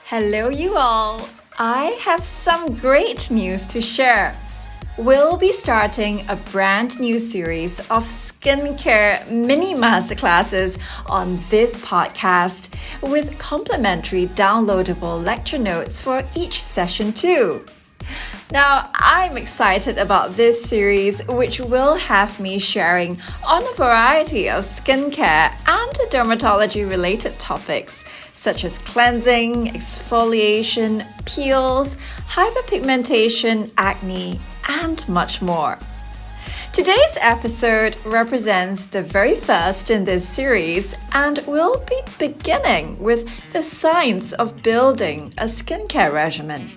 Hello, you all. I have some great news to share. We'll be starting a brand new series of skincare mini masterclasses on this podcast with complimentary downloadable lecture notes for each session too. Now, I'm excited about this series, which will have me sharing on a variety of skincare and dermatology-related topics, such as cleansing, exfoliation, peels, hyperpigmentation, acne, and much more. Today's episode represents the very first in this series, and we'll be beginning with the science of building a skincare regimen.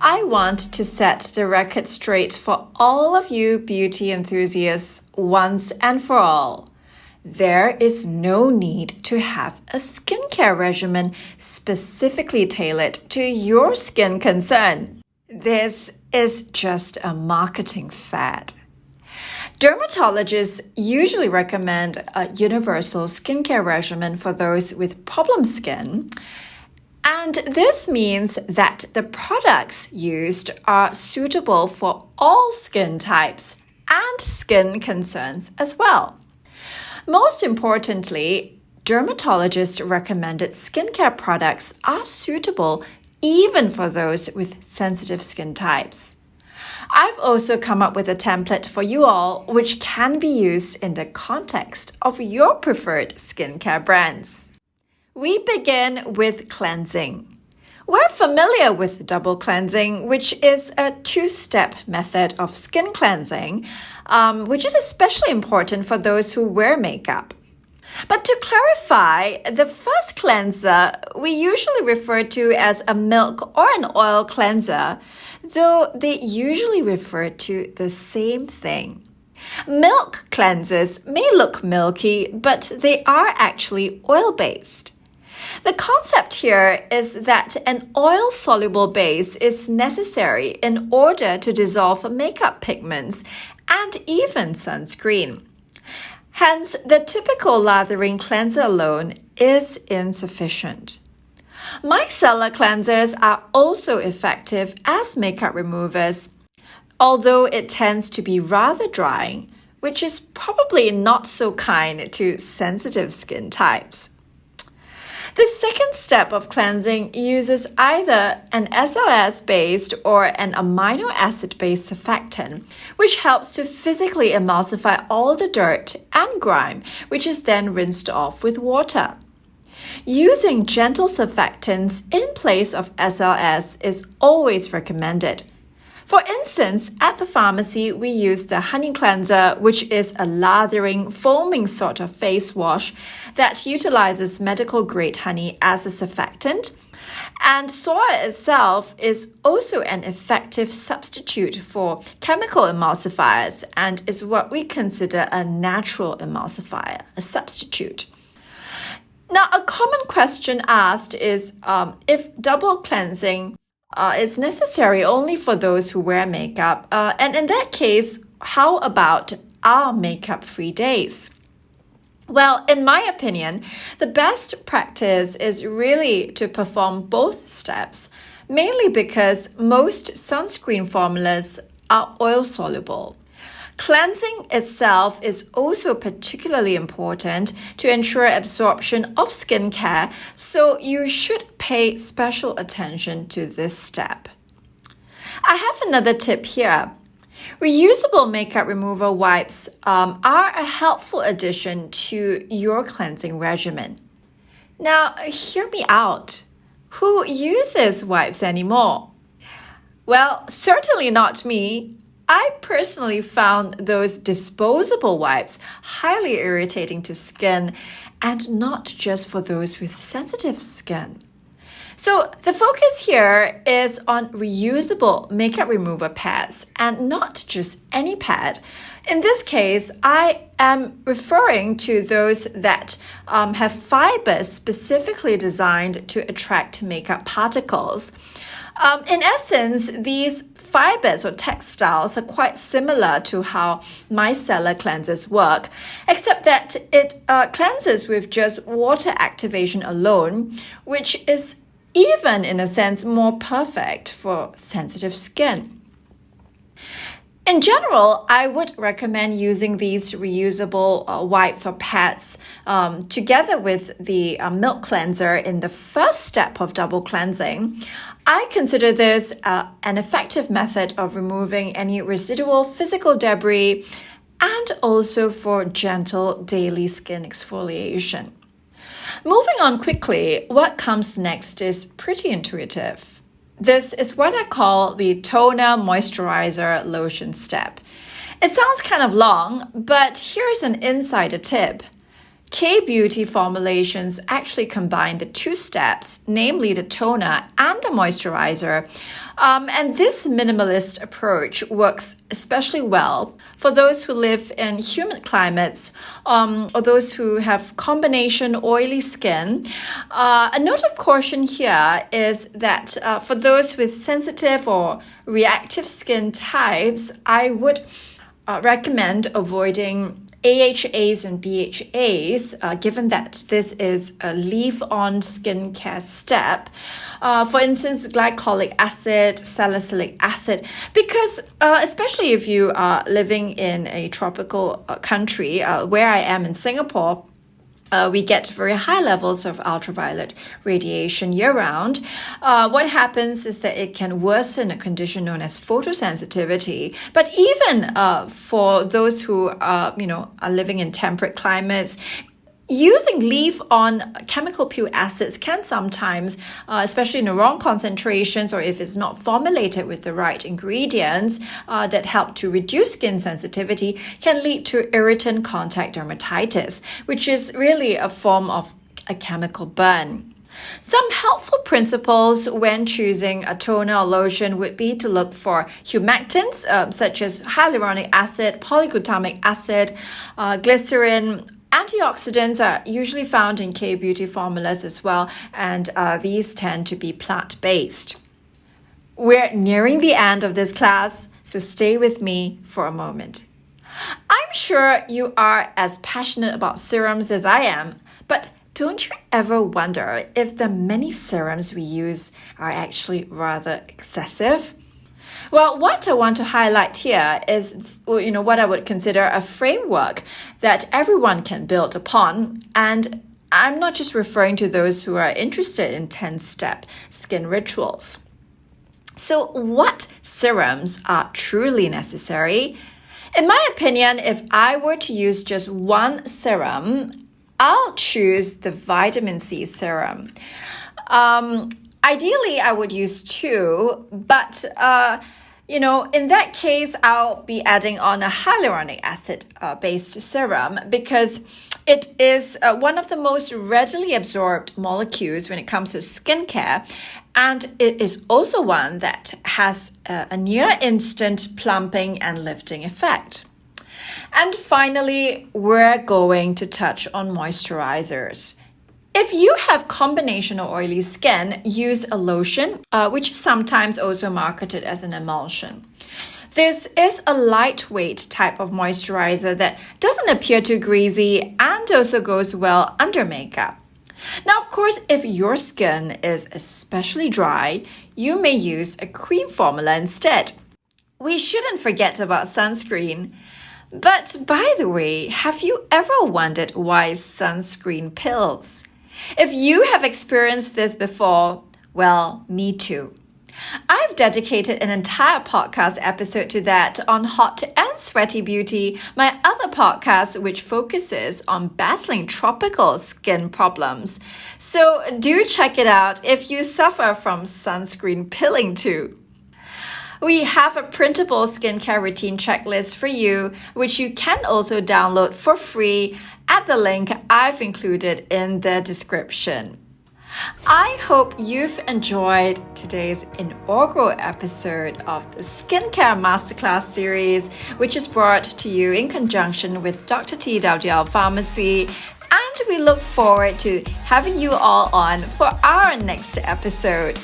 I want to set the record straight for all of you beauty enthusiasts once and for all. There is no need to have a skincare regimen specifically tailored to your skin concern. This is just a marketing fad. Dermatologists usually recommend a universal skincare regimen for those with problem skin. And this means that the products used are suitable for all skin types and skin concerns as well. Most importantly, dermatologist recommended skincare products are suitable even for those with sensitive skin types. I've also come up with a template for you all, which can be used in the context of your preferred skincare brands. We begin with cleansing. We're familiar with double cleansing, which is a two-step method of skin cleansing, which is especially important for those who wear makeup. But to clarify, the first cleanser we usually refer to as a milk or an oil cleanser, though they usually refer to the same thing. Milk cleansers may look milky, but they are actually oil-based. The concept here is that an oil-soluble base is necessary in order to dissolve makeup pigments and even sunscreen. Hence, the typical lathering cleanser alone is insufficient. Micellar cleansers are also effective as makeup removers, although it tends to be rather drying, which is probably not so kind to sensitive skin types. The second step of cleansing uses either an SLS-based or an amino acid-based surfactant, which helps to physically emulsify all the dirt and grime, which is then rinsed off with water. Using gentle surfactants in place of SLS is always recommended. For instance, at the pharmacy, we use the honey cleanser, which is a lathering, foaming sort of face wash that utilizes medical-grade honey as a surfactant. And soy itself is also an effective substitute for chemical emulsifiers and is what we consider a natural emulsifier, a substitute. Now, a common question asked is if double cleansing is necessary only for those who wear makeup. And in that case, how about our makeup-free days? Well, in my opinion, the best practice is really to perform both steps, mainly because most sunscreen formulas are oil-soluble. Cleansing itself is also particularly important to ensure absorption of skincare, so you should pay special attention to this step. I have another tip here. Reusable makeup remover wipes are a helpful addition to your cleansing regimen. Now, hear me out. Who uses wipes anymore? Well, certainly not me. I personally found those disposable wipes highly irritating to skin, and not just for those with sensitive skin. So the focus here is on reusable makeup remover pads and not just any pad. In this case, I am referring to those that have fibers specifically designed to attract makeup particles. In essence, these fibers or textiles are quite similar to how micellar cleansers work, except that it cleanses with just water activation alone, which is even in a sense more perfect for sensitive skin. In general, I would recommend using these reusable wipes or pads together with the milk cleanser in the first step of double cleansing. I consider this an effective method of removing any residual physical debris and also for gentle daily skin exfoliation. Moving on quickly, what comes next is pretty intuitive. This is what I call the toner, moisturizer, lotion step. It sounds kind of long, but here's an insider tip. K-beauty formulations actually combine the two steps, namely the toner and the moisturizer. And this minimalist approach works especially well for those who live in humid climates or those who have combination oily skin. A note of caution here is that for those with sensitive or reactive skin types, I would recommend avoiding AHAs and BHAs, given that this is a leave-on skincare step. For instance, glycolic acid, salicylic acid, because especially if you are living in a tropical country, where I am in Singapore, we get very high levels of ultraviolet radiation year-round. What happens is that it can worsen a condition known as photosensitivity. But even for those who are living in temperate climates, using leave-on chemical peel acids can sometimes, especially in the wrong concentrations or if it's not formulated with the right ingredients that help to reduce skin sensitivity, can lead to irritant contact dermatitis, which is really a form of a chemical burn. Some helpful principles when choosing a toner or lotion would be to look for humectants such as hyaluronic acid, polyglutamic acid, glycerin. Antioxidants are usually found in K-beauty formulas as well, and these tend to be plant-based. We're nearing the end of this class, so stay with me for a moment. I'm sure you are as passionate about serums as I am, but don't you ever wonder if the many serums we use are actually rather excessive? Well, what I want to highlight here is, what I would consider a framework that everyone can build upon. And I'm not just referring to those who are interested in 10-step skin rituals. So what serums are truly necessary? In my opinion, if I were to use just one serum, I'll choose the vitamin C serum. Ideally, I would use two, but in that case, I'll be adding on a hyaluronic acid based serum because it is one of the most readily absorbed molecules when it comes to skincare. And it is also one that has a near instant plumping and lifting effect. And finally, we're going to touch on moisturizers. If you have combination or oily skin, use a lotion, which is sometimes also marketed as an emulsion. This is a lightweight type of moisturizer that doesn't appear too greasy and also goes well under makeup. Now, of course, if your skin is especially dry, you may use a cream formula instead. We shouldn't forget about sunscreen. But by the way, have you ever wondered why sunscreen pills? If you have experienced this before, well, me too. I've dedicated an entire podcast episode to that on Hot and Sweaty Beauty, my other podcast which focuses on battling tropical skin problems. So do check it out if you suffer from sunscreen pilling too. We have a printable skincare routine checklist for you, which you can also download for free at the link I've included in the description. I hope you've enjoyed today's inaugural episode of the Skincare Masterclass series, which is brought to you in conjunction with Dr.TWL Pharmacy. And we look forward to having you all on for our next episode.